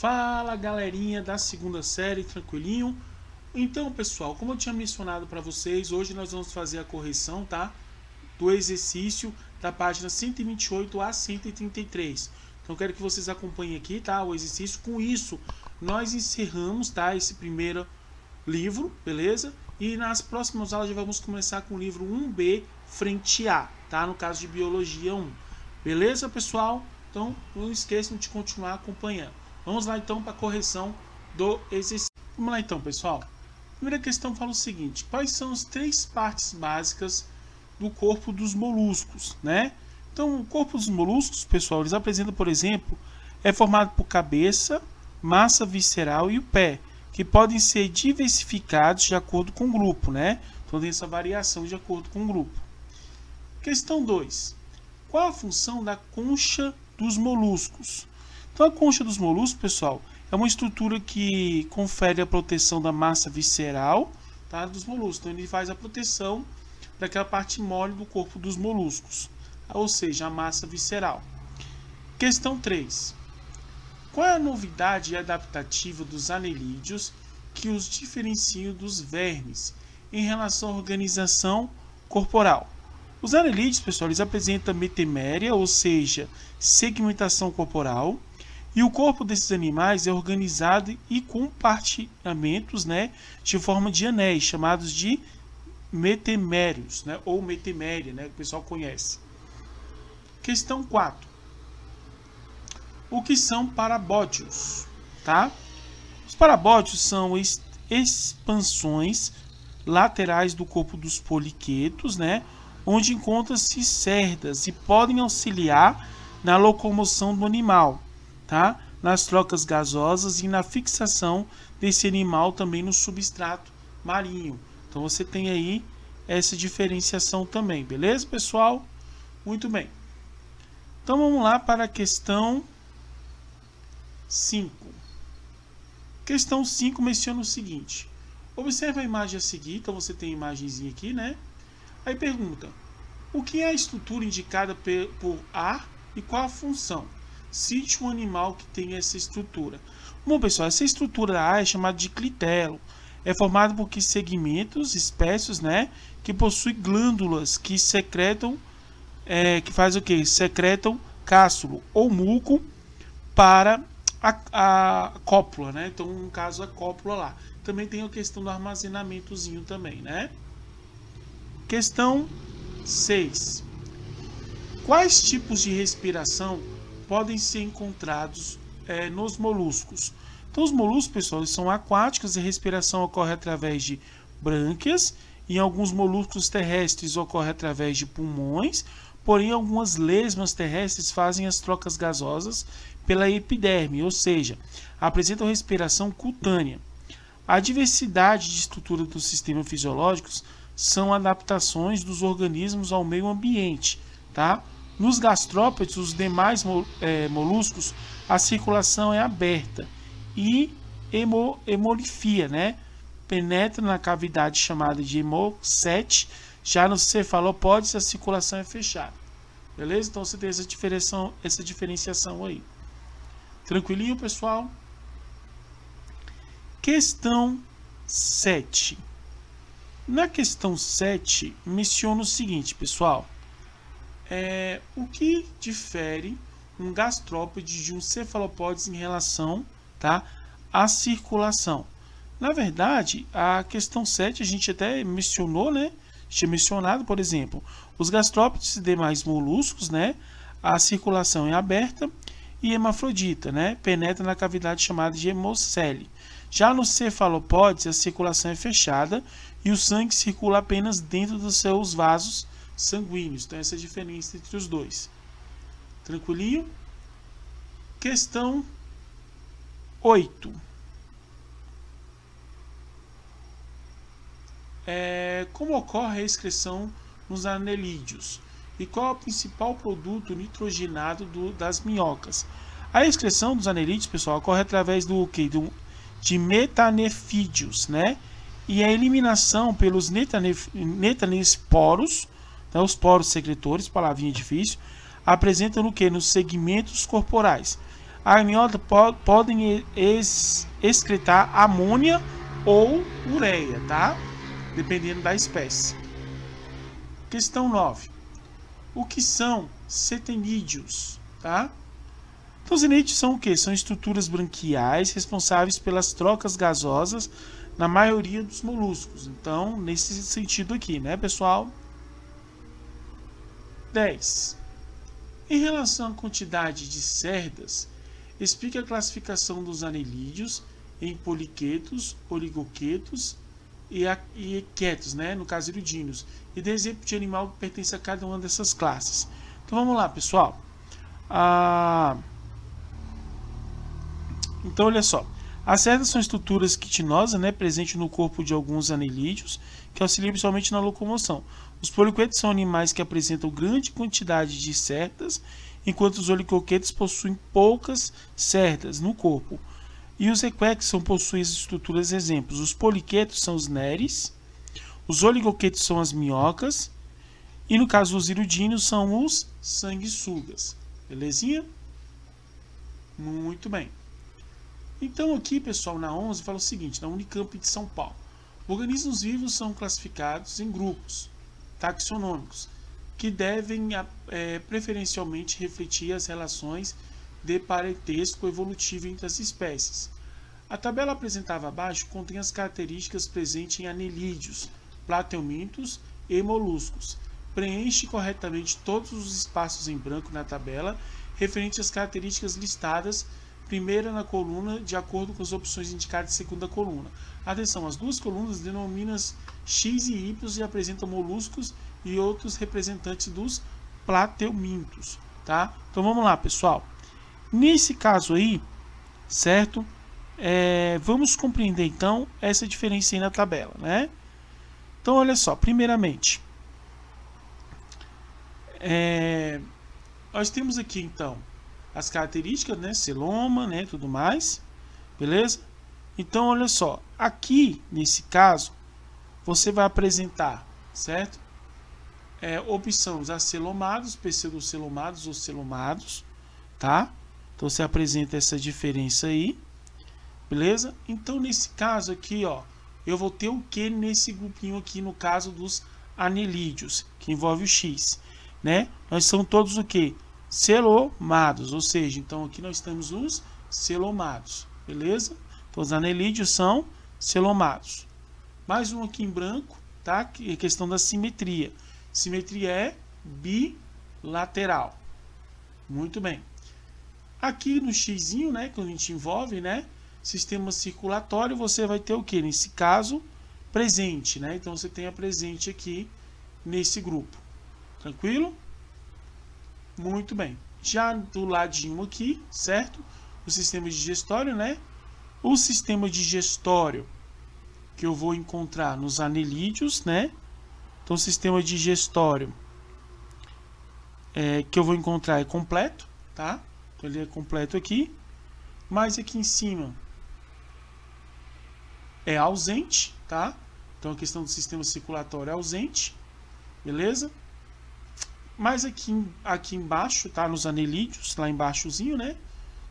Fala galerinha da segunda série, tranquilinho? Então pessoal, como eu tinha mencionado para vocês, hoje nós vamos fazer a correção, tá? Do exercício da página 128 a 133. Então eu quero que vocês acompanhem aqui, tá? O exercício. Com isso, nós encerramos, tá? Esse primeiro livro, beleza? E nas próximas aulas já vamos começar com o livro 1B, frente A, tá? No caso de Biologia 1. Beleza, pessoal? Então não esqueçam de continuar acompanhando. Vamos lá então para a correção do exercício. Vamos lá então, pessoal. A primeira questão fala o seguinte: quais são as três partes básicas do corpo dos moluscos, né? Então, o corpo dos moluscos, pessoal, eles apresentam, por exemplo, é formado por cabeça, massa visceral e o pé, que podem ser diversificados de acordo com o grupo, né? Então tem essa variação de acordo com o grupo. Questão 2. Qual a função da concha dos moluscos? Então a concha dos moluscos, pessoal, é uma estrutura que confere a proteção da massa visceral, tá, dos moluscos. Então ele faz a proteção daquela parte mole do corpo dos moluscos, ou seja, a massa visceral. Questão 3. Qual é a novidade adaptativa dos anelídeos que os diferencia dos vermes em relação à organização corporal? Os anelídeos, pessoal, eles apresentam metaméria, ou seja, segmentação corporal, e o corpo desses animais é organizado e compartimentos, né, de forma de anéis, chamados de metamérios, né, ou metaméria, né, que o pessoal conhece. Questão 4. O que são parabódios? Tá? Os parabódios são expansões laterais do corpo dos poliquetos, né, onde encontram-se cerdas e podem auxiliar na locomoção do animal, tá? Nas trocas gasosas e na fixação desse animal também no substrato marinho. Então você tem aí essa diferenciação também, beleza, pessoal? Muito bem. Então vamos lá para a questão 5. Questão 5 menciona o seguinte: observe a imagem a seguir. Então você tem a imagenzinha aqui, né? Aí pergunta: o que é a estrutura indicada por A e qual a função? Cite um animal que tem essa estrutura. Bom, pessoal, essa estrutura A é chamada de clitelo. É formado por segmentos espessos, né, que possuem glândulas que secretam, que faz o que? Secretam cápsula ou muco para a cópula, né? Então, no caso, a cópula lá. Também tem a questão do armazenamentozinho também, né? Questão 6. Quais tipos de respiração podem ser encontrados nos moluscos? Então, os moluscos, pessoal, eles são aquáticos e a respiração ocorre através de brânquias. Em alguns moluscos terrestres ocorre através de pulmões, porém algumas lesmas terrestres fazem as trocas gasosas pela epiderme, ou seja, apresentam respiração cutânea. A diversidade de estrutura do sistema fisiológico são adaptações dos organismos ao meio ambiente, tá? Nos gastrópodes, os demais moluscos, a circulação é aberta e hemolifia, né? Penetra na cavidade chamada de hemocete. Já nos cefalopódios, a circulação é fechada. Beleza? Então você tem essa diferenciação aí. Tranquilinho, pessoal? Questão 7. Na questão 7, menciona o seguinte, pessoal. O que difere um gastrópode de um cefalopódio em relação, tá, à circulação? Na verdade, a questão 7 a gente até mencionou, né? Tinha mencionado, por exemplo, os gastrópodes e demais moluscos, né? A circulação é aberta e hermafrodita, né? Penetra na cavidade chamada de hemocele. Já nos cefalopódios, a circulação é fechada e o sangue circula apenas dentro dos seus vasos sanguíneos. Então, essa é a diferença entre os dois. Tranquilinho? Questão 8. Como ocorre a excreção nos anelídeos? E qual é o principal produto nitrogenado das minhocas? A excreção dos anelídeos, pessoal, ocorre através de metanefídeos, né? E a eliminação pelos netanesporos, né? Os poros secretores, palavrinha difícil, apresentam no que? Nos segmentos corporais. A amniota podem excretar amônia ou ureia, tá? Dependendo da espécie. Questão 9. O que são ctenídeos, tá? Então, os ctenídeos são o quê? São estruturas branquiais responsáveis pelas trocas gasosas na maioria dos moluscos. Então, nesse sentido aqui, né, pessoal? 10. Em relação à quantidade de cerdas, explique a classificação dos anelídeos em poliquetos, oligoquetos e equetos, né, no caso iridíneos, e dê exemplo de animal que pertence a cada uma dessas classes. Então vamos lá, pessoal. Então olha só, as cerdas são estruturas quitinosas, né, presentes no corpo de alguns anelídeos, que auxiliam principalmente na locomoção. Os poliquetos são animais que apresentam grande quantidade de cerdas, enquanto os oligoquetos possuem poucas cerdas no corpo. E os equetos possuem estruturas exemplos. Os poliquetos são os neres, os oligoquetos são as minhocas, e no caso dos iridíneos são os sanguessugas. Belezinha? Muito bem. Então aqui, pessoal, na 11 fala o seguinte, na Unicamp de São Paulo. Organismos vivos são classificados em grupos taxonômicos, que devem preferencialmente refletir as relações de parentesco evolutivo entre as espécies. A tabela apresentada abaixo contém as características presentes em anelídeos, plateumintos e moluscos. Preenche corretamente todos os espaços em branco na tabela referente às características listadas primeira na coluna, de acordo com as opções indicadas em segunda coluna. Atenção, as duas colunas denominam-se X e Y e apresentam moluscos e outros representantes dos plateumintos, tá? Então vamos lá, pessoal. Nesse caso aí, certo? Vamos compreender então essa diferença aí na tabela, né? Então olha só, primeiramente, nós temos aqui então as características, né, celoma, né, tudo mais, beleza? Então, olha só, aqui, nesse caso, você vai apresentar, certo? Opção, os acelomados, pseudocelomados ou celomados, tá? Então, você apresenta essa diferença aí, beleza? Então, nesse caso aqui, ó, eu vou ter o que nesse grupinho aqui, no caso dos anelídeos, que envolve o X, né? Nós são todos o que? Celomados, ou seja, então aqui nós temos os celomados, beleza? Então os anelídeos são celomados. Mais um aqui em branco, tá? Que é questão da simetria. Simetria é bilateral. Muito bem. Aqui no xizinho, né, que a gente envolve, né, sistema circulatório, você vai ter o que? Nesse caso, presente, né? Então você tem a presente aqui nesse grupo. Tranquilo? Muito bem. Já do ladinho aqui, certo? O sistema digestório, né? O sistema digestório que eu vou encontrar nos anelídeos, né? Então, o sistema digestório que eu vou encontrar é completo, tá? Então, ele é completo aqui. Mas aqui em cima é ausente, tá? Então, a questão do sistema circulatório é ausente, beleza? Mas aqui embaixo, tá? Nos anelídeos, lá embaixozinho, né?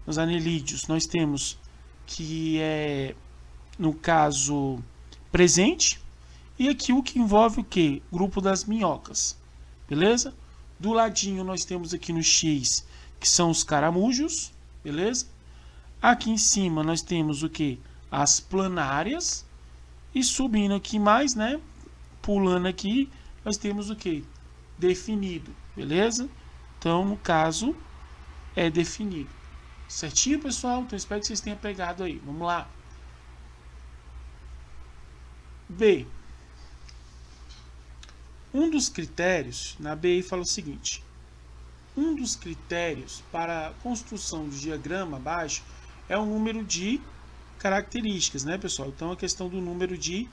Nos anelídeos nós temos que no caso, presente. E aqui o que envolve o que? Grupo das minhocas, beleza? Do ladinho nós temos aqui no X, que são os caramujos, beleza? Aqui em cima nós temos o que? As planárias. E subindo aqui mais, né? Pulando aqui, nós temos o que? Definido, beleza? Então, no caso, é definido. Certinho, pessoal? Então, espero que vocês tenham pegado aí. Vamos lá. B. Um dos critérios, na B fala o seguinte. Um dos critérios para a construção de diagrama abaixo é o número de características, né, pessoal? Então, a questão do número de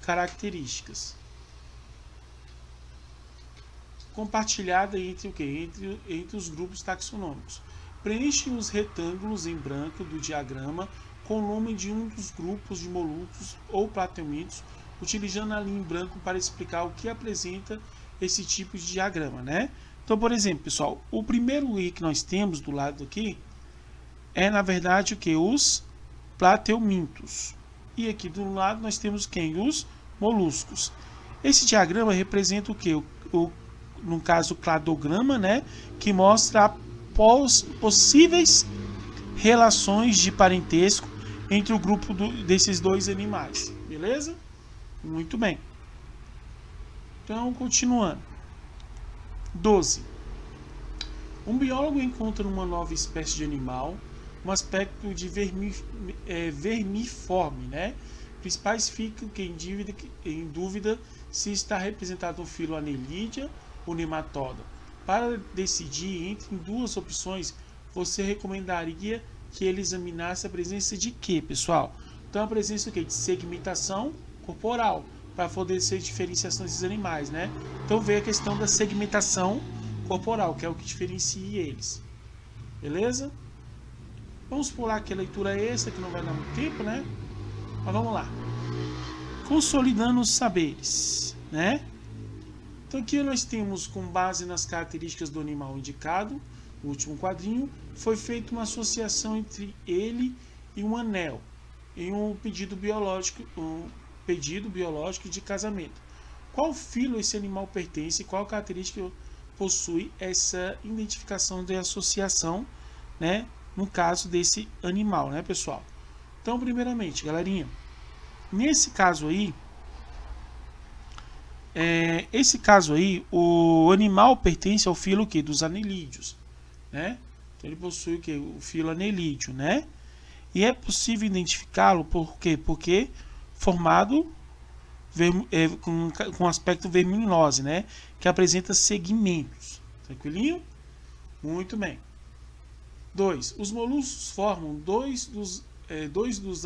características. Compartilhada entre o que? Entre os grupos taxonômicos. Preenche os retângulos em branco do diagrama com o nome de um dos grupos de moluscos ou plateumintos, utilizando a linha em branco para explicar o que apresenta esse tipo de diagrama, né? Então, por exemplo, pessoal, o primeiro I que nós temos do lado aqui é na verdade o que? Os plateumintos. E aqui do lado nós temos quem? Os moluscos. Esse diagrama representa o que? No caso, o cladograma, né? Que mostra possíveis relações de parentesco entre o grupo desses dois animais. Beleza? Muito bem. Então, continuando. 12. Um biólogo encontra numa nova espécie de animal um aspecto de vermiforme, né? Principais ficam em dúvida se está representado no filo Annelida ou Nematoda. Para decidir entre duas opções, você recomendaria que ele examinasse a presença de quê, pessoal? Então, a presença de segmentação corporal, para poder ser diferenciação desses animais, né? Então, veio a questão da segmentação corporal, que é o que diferencia eles. Beleza? Vamos pular aqui a leitura extra, que não vai dar muito tempo, né? Mas vamos lá. Consolidando os saberes, né? Então aqui nós temos, com base nas características do animal indicado, no último quadrinho, foi feita uma associação entre ele e um anel, em um pedido biológico de casamento. Qual filo esse animal pertence e qual característica possui essa identificação de associação, né? No caso desse animal, né, pessoal? Então, primeiramente, galerinha, nesse caso aí, o animal pertence ao filo que? Dos anelídeos, né? Então, ele possui o que? O filo anelídeo, né? E é possível identificá-lo por quê? Porque formado com aspecto verminose, né? Que apresenta segmentos. Tranquilinho? Muito bem. 2. Os moluscos formam dois dos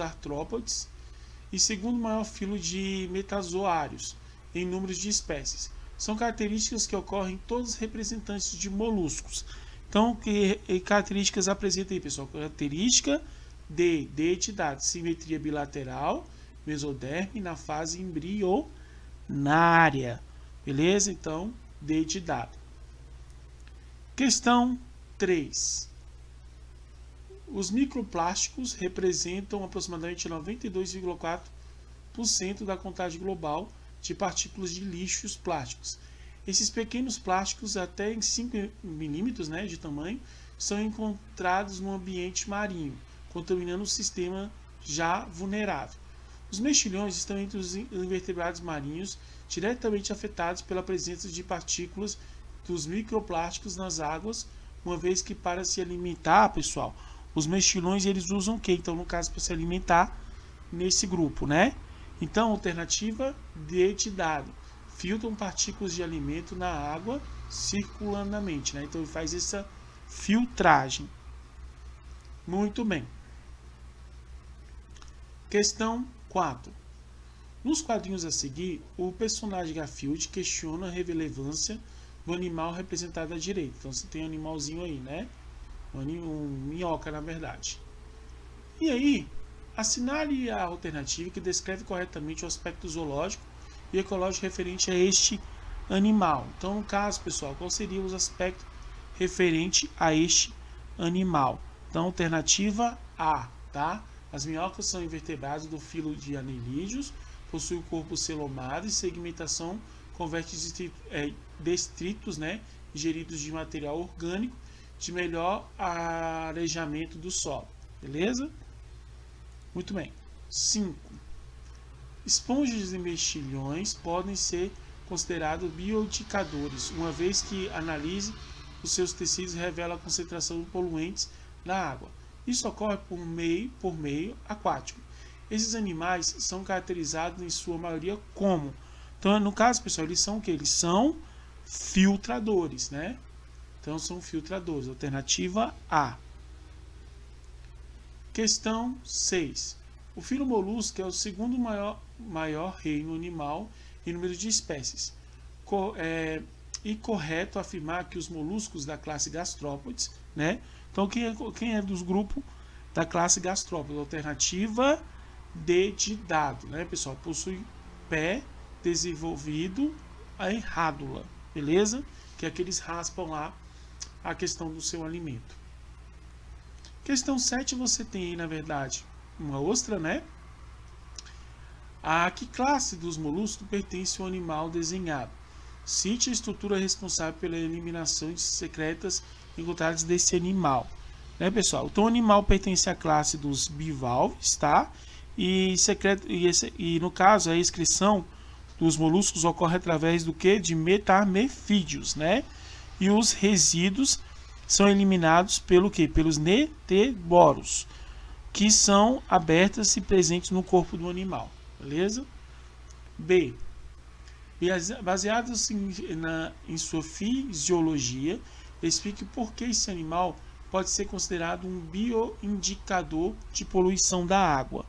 artrópodes e segundo maior filo de metazoários em números de espécies. São características que ocorrem em todos os representantes de moluscos. Então, que características apresenta aí, pessoal? Característica de densidade, simetria bilateral, mesoderme na fase embrionária. Beleza? Então, densidade. Questão 3. Os microplásticos representam aproximadamente 92,4% da contagem global de partículas de lixos plásticos. Esses pequenos plásticos, até em 5 milímetros, né, de tamanho, são encontrados no ambiente marinho, contaminando o sistema já vulnerável. Os mexilhões estão entre os invertebrados marinhos diretamente afetados pela presença de partículas dos microplásticos nas águas, uma vez que para se alimentar, pessoal, os mexilhões eles usam o que? Então, no caso, para se alimentar nesse grupo, né? Então, alternativa densidade. Filtram partículas de alimento na água circularmente, né? Então, ele faz essa filtragem. Muito bem. Questão 4. Nos quadrinhos a seguir, o personagem Garfield questiona a relevância do animal representado à direita. Então, você tem um animalzinho aí, né? Um minhoca, na verdade. E aí, assinale a alternativa que descreve corretamente o aspecto zoológico e ecológico referente a este animal. Então, no caso, pessoal, qual seria os aspectos referente a este animal? Então, alternativa A, tá? As minhocas são invertebrados do filo de anelídeos, possuem o corpo celomado e segmentação converte detritos, né, ingeridos de material orgânico de melhor arejamento do solo. Beleza? Muito bem. 5. Esponjas e mexilhões podem ser considerados bioindicadores, uma vez que a análise dos seus tecidos revela a concentração de poluentes na água. Isso ocorre por meio aquático. Esses animais são caracterizados em sua maioria como? Então, no caso, pessoal, eles são o quê? Eles são filtradores, né? Então, são filtradores. Alternativa A. Questão 6. O filo molusco é o segundo maior reino animal em número de espécies. E correto afirmar que os moluscos da classe Gastrópodes, né? Então, quem é dos grupos da classe Gastrópodes? Alternativa D de dado, né, pessoal? Possui pé desenvolvido a rádula, beleza? Que é que eles raspam lá a questão do seu alimento. Questão 7, você tem aí, na verdade, uma ostra, né? A que classe dos moluscos pertence ao animal desenhado? Cite a estrutura responsável pela eliminação de secretas encontradas desse animal. Né, pessoal? Então, o animal pertence à classe dos bivalves, tá? E no caso, a excreção dos moluscos ocorre através do que? De metamorfídeos, né? E os resíduos são eliminados pelo que? Pelos netelboros, que são abertas e presentes no corpo do animal, beleza? B. Baseados em sua fisiologia, explique por que esse animal pode ser considerado um bioindicador de poluição da água.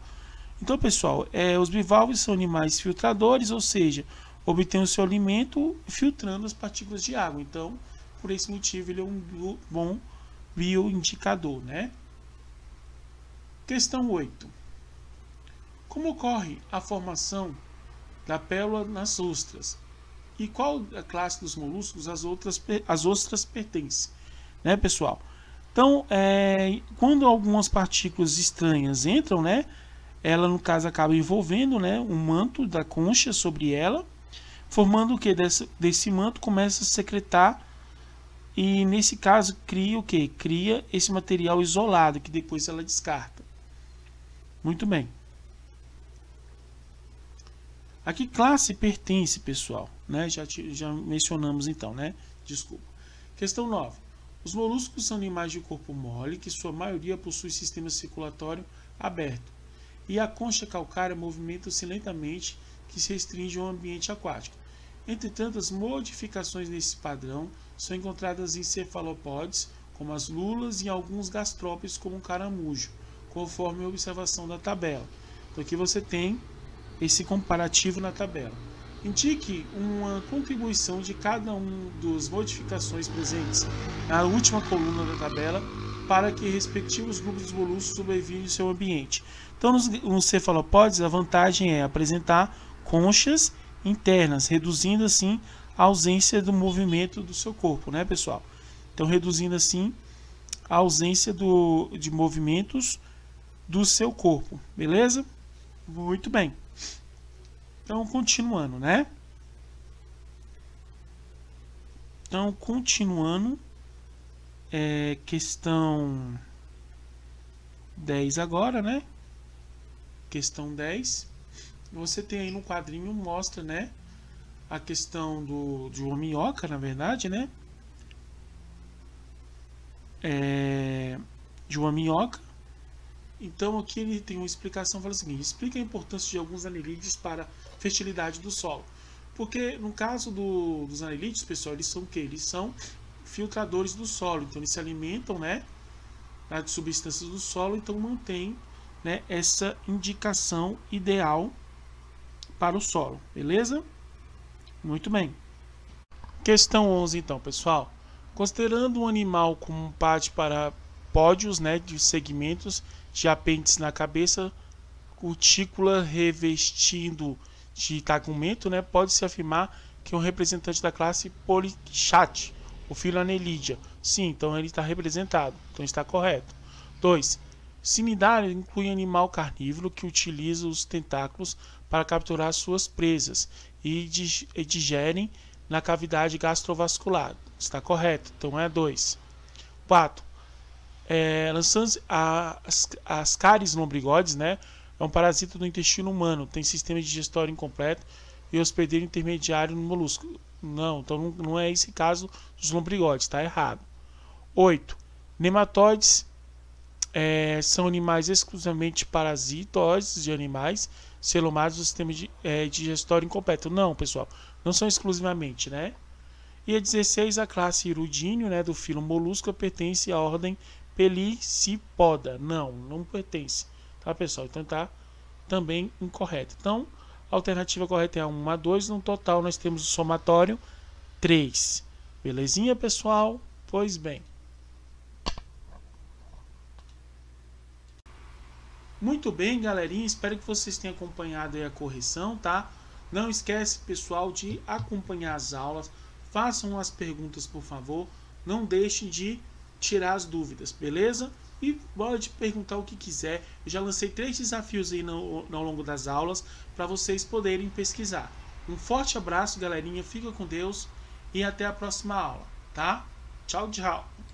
Então, pessoal, os bivalves são animais filtradores, ou seja, obtêm o seu alimento filtrando as partículas de água. Então, por esse motivo, ele é um bom bioindicador, né? Questão 8. Como ocorre a formação da pérola nas ostras? E qual a classe dos moluscos as ostras pertencem? Né, pessoal? Então, quando algumas partículas estranhas entram, né, ela no caso acaba envolvendo, né, um manto da concha sobre ela, formando o que? Desse manto começa a secretar, e nesse caso cria o que? Cria esse material isolado que depois ela descarta. Muito bem. A que classe pertence, pessoal? Né? Já mencionamos então, né? Desculpa. Questão 9. Os moluscos são animais de corpo mole, que sua maioria possui sistema circulatório aberto. E a concha calcária movimenta-se lentamente, que se restringe ao ambiente aquático. Entretanto, as modificações nesse padrão são encontradas em cefalopódeos, como as lulas, e em alguns gastrópodes, como o caramujo, conforme a observação da tabela. Então, aqui você tem esse comparativo na tabela. Indique uma contribuição de cada uma das modificações presentes na última coluna da tabela para que respectivos grupos de moluscos sobrevivem em seu ambiente. Então, nos cefalopódeos, a vantagem é apresentar conchas internas, reduzindo assim a ausência do movimento do seu corpo, né, pessoal? Então, reduzindo assim a ausência de movimentos do seu corpo, beleza? Muito bem. Então, continuando, né? Então, continuando, questão 10 agora, né? Questão 10. Você tem aí no quadrinho, mostra, né? A questão de uma minhoca, na verdade, né? De uma minhoca. Então, aqui ele tem uma explicação, fala o seguinte: explica a importância de alguns anelídeos para a fertilidade do solo. Porque no caso dos anelídeos, pessoal, eles são o quê? Eles são filtradores do solo. Então, eles se alimentam, né, de substâncias do solo, então mantém, né, essa indicação ideal para o solo, beleza? Muito bem. Questão 11, então, pessoal. Considerando um animal como parte para pódios, né, de segmentos de apêndice na cabeça, cutícula revestindo de tegumento, né, pode-se afirmar que é um representante da classe Polychaete, o filho Annelida. Sim, então ele está representado, então está correto. 2. Cnidário inclui animal carnívoro que utiliza os tentáculos para capturar suas presas e digerem na cavidade gastrovascular. Está correto, então é 2. 4. As cáries lombrigoides, né, é um parasita do intestino humano, tem sistema digestório incompleto e hospedeiro intermediário no molusco. Não, então não é esse caso dos lombrigoides, está errado. 8. Nematóides são animais exclusivamente parasitoides de animais celomados do sistema digestório incompleto. Não, pessoal, não são exclusivamente, né? E a 16, a classe Hirudíneo, né, do filo molusco, pertence à ordem Pelicipoda. Não pertence, tá, pessoal? Então tá também incorreto. Então, a alternativa correta é a 1, a 2. No total, nós temos o somatório 3. Belezinha, pessoal? Pois bem. Muito bem, galerinha. Espero que vocês tenham acompanhado aí a correção, tá? Não esquece, pessoal, de acompanhar as aulas. Façam as perguntas, por favor. Não deixem de tirar as dúvidas, beleza? e pode perguntar o que quiser. Eu já lancei 3 desafios aí ao longo das aulas para vocês poderem pesquisar. Um forte abraço, galerinha, fica com Deus e até a próxima aula, tá? Tchau, tchau!